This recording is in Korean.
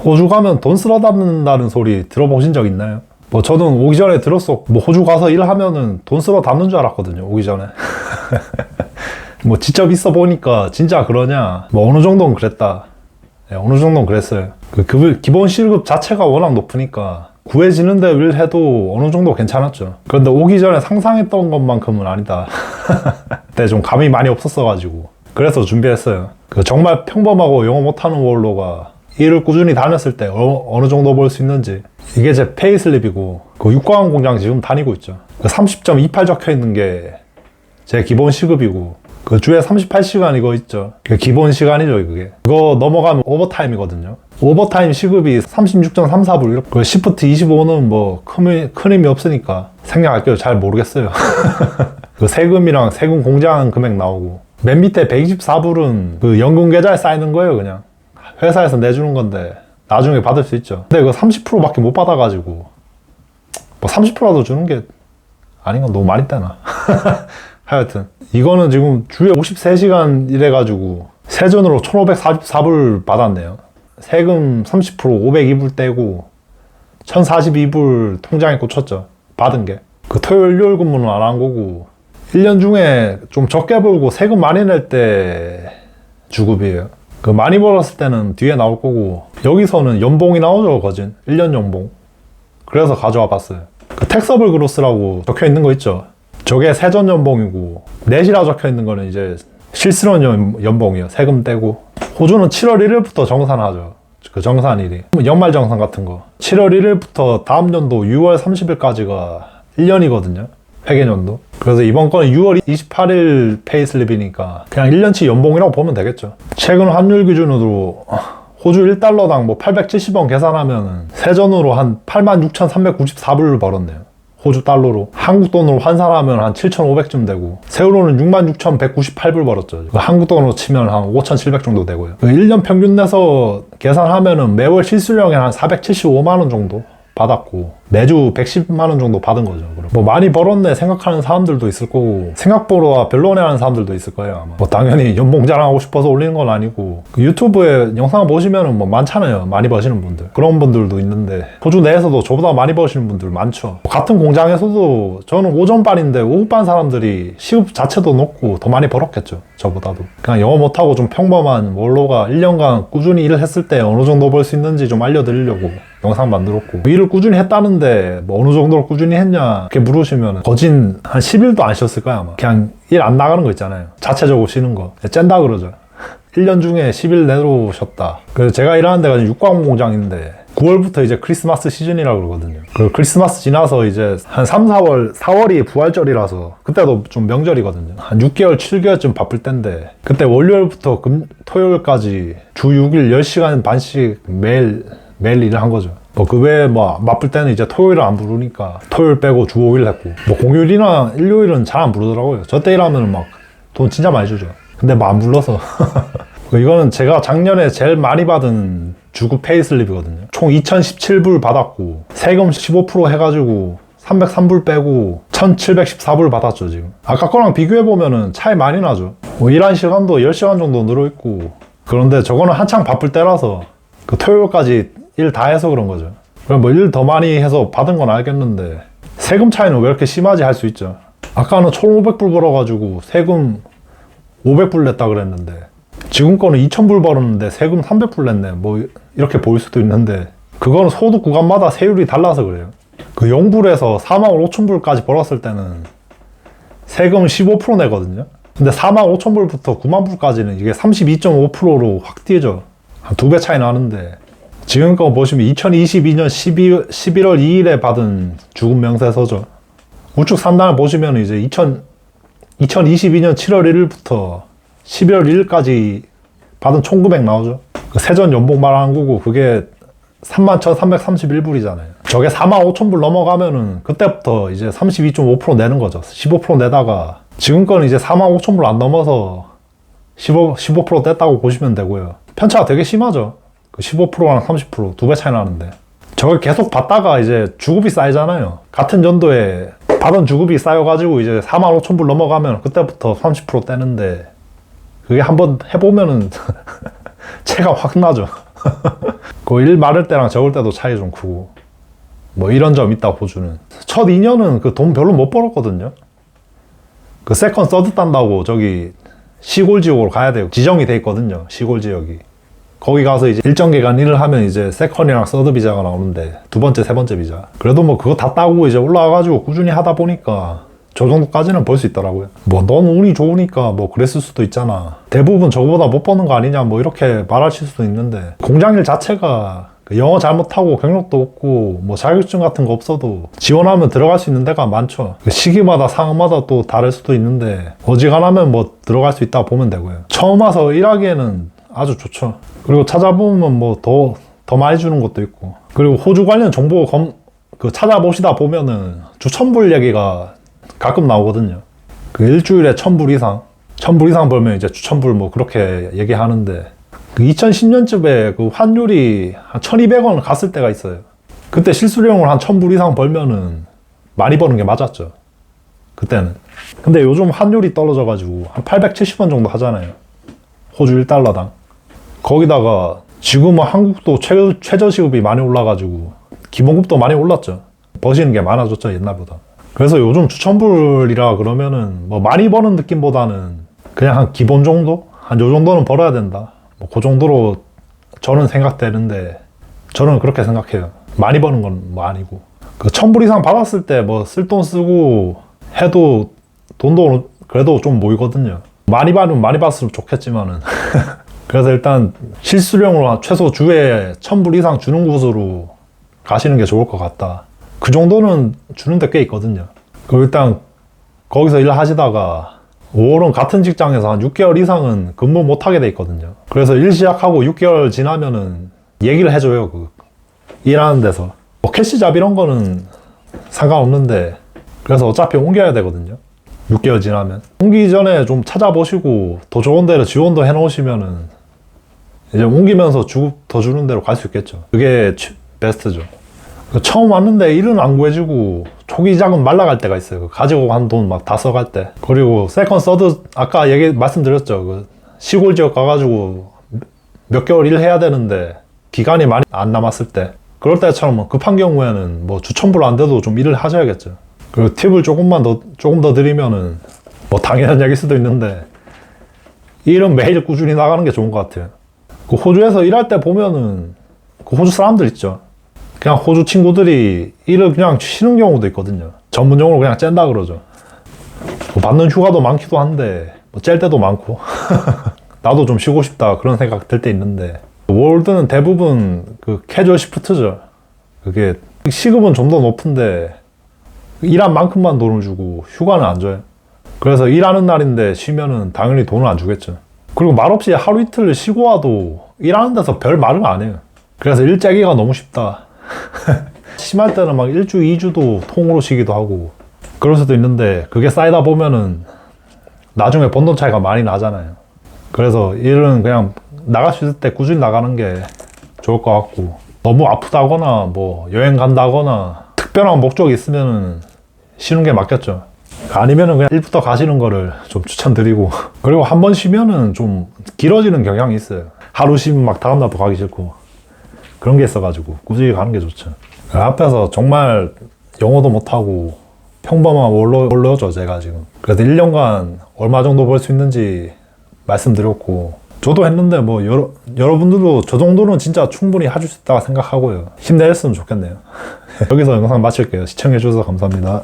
호주 가면 돈 쓸어 담는다는 소리 들어보신 적 있나요? 뭐 저는 오기 전에 들었어. 뭐 호주 가서 일하면은 돈 쓸어 담는 줄 알았거든요, 오기 전에. 뭐 직접 있어 보니까 진짜 그러냐, 뭐 어느 정도는 그랬다. 네, 어느 정도는 그랬어요. 기본 시급 자체가 워낙 높으니까 구해지는데 일해도 어느 정도 괜찮았죠. 그런데 오기 전에 상상했던 것만큼은 아니다. 그때 좀 감이 많이 없었어가지고 그래서 준비했어요. 정말 평범하고 영어 못하는 원로가 일을 꾸준히 다녔을 때 어느 정도 벌 수 있는지. 이게 제 페이슬립이고 그 육광 공장 지금 다니고 있죠. 30.28 적혀 있는 게 제 기본 시급이고 그 주에 38시간 이거 있죠. 기본 시간이죠, 그게. 그거 넘어가면 오버타임이거든요. 오버타임 시급이 36.34불. 그 시프트 25는 뭐 큰 의미 없으니까 생략할게요. 잘 모르겠어요. 그 세금이랑 세금 공제하는 금액 나오고 맨 밑에 124불은 그 연금 계좌에 쌓이는 거예요. 그냥 회사에서 내주는 건데 나중에 받을 수 있죠. 근데 그 30%밖에 못 받아가지고 뭐 30%라도 주는 게 아닌 건 너무 많이 떼나. 하여튼 이거는 지금 주에 53시간 일해가지고 세전으로 1544불 받았네요. 세금 30% 502불 떼고 1042불 통장에 꽂혔죠. 받은 게. 그 토요일 일요일 근무는 안 한 거고 1년 중에 좀 적게 벌고 세금 많이 낼 때 주급이에요. 그 많이 벌었을 때는 뒤에 나올 거고 여기서는 연봉이 나오죠. 거진 1년 연봉. 그래서 가져와 봤어요. 그 택서블 그로스라고 적혀 있는 거 있죠. 저게 세전 연봉이고 넷이라 적혀 있는 거는 이제 실스러운 연봉이요. 세금 떼고. 호주는 7월 1일부터 정산하죠. 그 정산일이 연말 정산 같은 거 7월 1일부터 다음 연도 6월 30일까지가 1년이거든요. 회계년도. 그래서 이번 건은 6월 28일 페이슬립이니까 그냥 1년치 연봉이라고 보면 되겠죠. 최근 환율 기준으로 호주 1달러당 뭐 870원 계산하면 세전으로 한 86,394불을 벌었네요. 호주 달러로. 한국 돈으로 환산하면 한 7,500쯤 되고 세후로는 66,198불 벌었죠. 한국 돈으로 치면 한 5,700 정도 되고요. 1년 평균 내서 계산하면은 매월 실수령에 한 475만원 정도 받았고 매주 110만원 정도 받은 거죠. 뭐 많이 벌었네 생각하는 사람들도 있을 거고 생각보다 별로네 하는 사람들도 있을 거예요. 아마. 뭐 당연히 연봉 자랑하고 싶어서 올리는 건 아니고 그 유튜브에 영상 보시면은 뭐 많잖아요. 많이 버시는 분들. 그런 분들도 있는데 호주 내에서도 저보다 많이 버시는 분들 많죠. 같은 공장에서도 저는 오전반인데 오후반 사람들이 시급 자체도 높고 더 많이 벌었겠죠. 저보다도. 그냥 영어 못하고 좀 평범한 원로가 1년간 꾸준히 일을 했을 때 어느 정도 벌 수 있는지 좀 알려드리려고 영상 만들었고 일을 꾸준히 했다는데 뭐 어느 정도로 꾸준히 했냐 이렇게 물으시면 거진 한 10일도 안 쉬었을 거야 아마. 그냥 일 안 나가는 거 있잖아요. 자체적으로 쉬는 거 짠다 그러죠. 1년 중에 10일 내로 쉬었다. 그래서 제가 일하는 데가 육광 공장인데 9월부터 이제 크리스마스 시즌이라고 그러거든요. 그 크리스마스 지나서 이제 한 3, 4월이 부활절이라서 그때도 좀 명절이거든요. 한 6개월, 7개월쯤 바쁠 때인데 그때 월요일부터 토요일까지 주 6일 10시간 반씩 매일 일을 한 거죠. 뭐 그 외에 뭐 바쁠 때는 이제 토요일은 안 부르니까 토요일 빼고 주 5일 했고 뭐 공휴일이나 일요일은 잘 안 부르더라고요. 저 때 일하면 막 돈 진짜 많이 주죠. 근데 뭐 안 불러서 이거는 제가 작년에 제일 많이 받은 주급 페이슬립이거든요. 총 2017불 받았고 세금 15% 해가지고 303불 빼고 1714불 받았죠. 지금 아까 거랑 비교해보면은 차이 많이 나죠. 뭐 일한 시간도 10시간 정도 늘어있고 그런데 저거는 한창 바쁠 때라서 그 토요일까지 일 다 해서 그런 거죠. 그럼 뭐 일 더 많이 해서 받은 건 알겠는데 세금 차이는 왜 이렇게 심하지 할 수 있죠. 아까는 1500불 벌어가지고 세금 500불 냈다 그랬는데 지금 거는 2000불 벌었는데 세금 300불 냈네. 뭐 이렇게 보일 수도 있는데 그거는 소득 구간마다 세율이 달라서 그래요. 그 0불에서 45,000불까지 벌었을 때는 세금 15% 내거든요. 근데 45,000불부터 90,000불까지는 이게 32.5%로 확 뛰죠. 한 2배 차이 나는데 지금 거 보시면 2022년 11월 2일에 받은 주급 명세서죠. 우측 상단을 보시면 이제 2022년 7월 1일부터 11월 1일까지 받은 총 금액 나오죠. 그 세전 연봉 말하는 거고 그게 31,331불이잖아요. 저게 45,000불 넘어가면은 그때부터 이제 32.5% 내는 거죠. 15% 내다가 지금 거는 이제 45,000불 안 넘어서 15% 뗐다고 보시면 되고요. 편차가 되게 심하죠. 그 15%랑 30% 2배 차이 나는데 저걸 계속 받다가 이제 주급이 쌓이잖아요. 같은 연도에 받은 주급이 쌓여가지고 이제 45,000불 넘어가면 그때부터 30% 떼는데 그게 한번 해보면은 체가 확 나죠. 그 일 많을 때랑 적을 때도 차이 좀 크고 뭐 이런 점 있다 호주는. 첫 2년은 그 돈 별로 못 벌었거든요. 그 세컨 서드 딴다고 저기 시골 지역으로 가야 돼요. 지정이 돼 있거든요. 시골 지역이. 거기 가서 이제 일정 기간 일을 하면 이제 세컨이랑 서드 비자가 나오는데 두 번째, 세 번째 비자. 그래도 뭐 그거 다 따고 이제 올라와가지고 꾸준히 하다 보니까 저 정도까지는 벌 수 있더라고요. 뭐 넌 운이 좋으니까 뭐 그랬을 수도 있잖아. 대부분 저거보다 못 버는 거 아니냐 뭐 이렇게 말하실 수도 있는데 공장일 자체가 영어 잘 못하고 경력도 없고 뭐 자격증 같은 거 없어도 지원하면 들어갈 수 있는 데가 많죠. 시기마다 상황마다 또 다를 수도 있는데 어지간하면 뭐 들어갈 수 있다 보면 되고요. 처음 와서 일하기에는 아주 좋죠. 그리고 찾아보면 뭐 더 많이 주는 것도 있고. 그리고 호주 관련 정보 찾아보시다 보면은 주천불 얘기가 가끔 나오거든요. 그 일주일에 1,000불 이상 1,000불 이상 벌면 이제 주천불 뭐 그렇게 얘기하는데 그 2010년쯤에 그 환율이 한 1,200원 갔을 때가 있어요. 그때 실수령을 한 1,000불 이상 벌면은 많이 버는 게 맞았죠. 그때는. 근데 요즘 환율이 떨어져가지고 한 870원 정도 하잖아요. 호주 1달러당. 거기다가 지금은 한국도 최저시급이 많이 올라가지고 기본급도 많이 올랐죠. 버시는 게 많아졌죠, 옛날보다. 그래서 요즘 주천불이라 그러면은 뭐 많이 버는 느낌보다는 그냥 한 기본 정도? 한 요 정도는 벌어야 된다. 뭐 그 정도로 저는 생각되는데 저는 그렇게 생각해요. 많이 버는 건 뭐 아니고. 그 1,000불 이상 받았을 때 뭐 쓸 돈 쓰고 해도 돈도 그래도 좀 모이거든요. 많이 받으면 많이 받았으면 좋겠지만은. 그래서 일단 실수령으로 최소 주에 1,000불 이상 주는 곳으로 가시는 게 좋을 것 같다. 그 정도는 주는데 꽤 있거든요. 그리고 일단 거기서 일을 하시다가 5월은 같은 직장에서 한 6개월 이상은 근무 못 하게 돼 있거든요. 그래서 일 시작하고 6개월 지나면은 얘기를 해줘요. 그 일하는 데서. 뭐 캐시잡 이런 거는 상관없는데 그래서 어차피 옮겨야 되거든요. 6개월 지나면. 옮기기 전에 좀 찾아보시고 더 좋은 데로 지원도 해놓으시면은 이제 옮기면서 더 주는 데로 갈 수 있겠죠. 그게 베스트죠. 처음 왔는데 일은 안 구해주고 초기 자금 말라갈 때가 있어요. 가지고 간 돈 막 다 써갈 때. 그리고 세컨 서드 아까 말씀드렸죠. 그 시골 지역 가가지고 몇 개월 일해야 되는데 기간이 많이 안 남았을 때 그럴 때처럼 급한 경우에는 뭐 주천불 안 돼도 좀 일을 하셔야겠죠. 그리고 팁을 조금 더 드리면은 뭐 당연한 얘기일 수도 있는데 일은 매일 꾸준히 나가는 게 좋은 것 같아요. 그 호주에서 일할 때 보면은 그 호주 사람들 있죠. 그냥 호주 친구들이 일을 그냥 쉬는 경우도 있거든요. 전문용어로 그냥 쨘다 그러죠. 뭐 받는 휴가도 많기도 한데 뭐 짤 때도 많고 나도 좀 쉬고 싶다 그런 생각 들 때 있는데 월드는 대부분 그 캐주얼 시프트죠. 그게 시급은 좀 더 높은데 일한 만큼만 돈을 주고 휴가는 안 줘요. 그래서 일하는 날인데 쉬면은 당연히 돈을 안 주겠죠. 그리고 말없이 하루 이틀 쉬고 와도 일하는 데서 별 말을 안 해요. 그래서 일 째기가 너무 쉽다. 심할 때는 막 1주, 2주도 통으로 쉬기도 하고 그럴 수도 있는데 그게 쌓이다 보면은 나중에 번 돈 차이가 많이 나잖아요. 그래서 일은 그냥 나갈 수 있을 때 꾸준히 나가는 게 좋을 것 같고 너무 아프다거나 뭐 여행 간다거나 특별한 목적이 있으면은 쉬는 게 맞겠죠. 아니면은 그냥 일부터 가시는 거를 좀 추천드리고 그리고 한 번 쉬면은 좀 길어지는 경향이 있어요. 하루 쉬면 막 다음날도 가기 싫고 그런 게 있어가지고 꾸준히 가는 게 좋죠. 앞에서 정말 영어도 못하고 평범한 원로죠 제가 지금. 그래서 1년간 얼마 정도 벌 수 있는지 말씀드렸고 저도 했는데 뭐 여러분들도 저 정도는 진짜 충분히 하실 수 있다고 생각하고요. 힘내셨으면 좋겠네요. 여기서 영상 마칠게요. 시청해주셔서 감사합니다.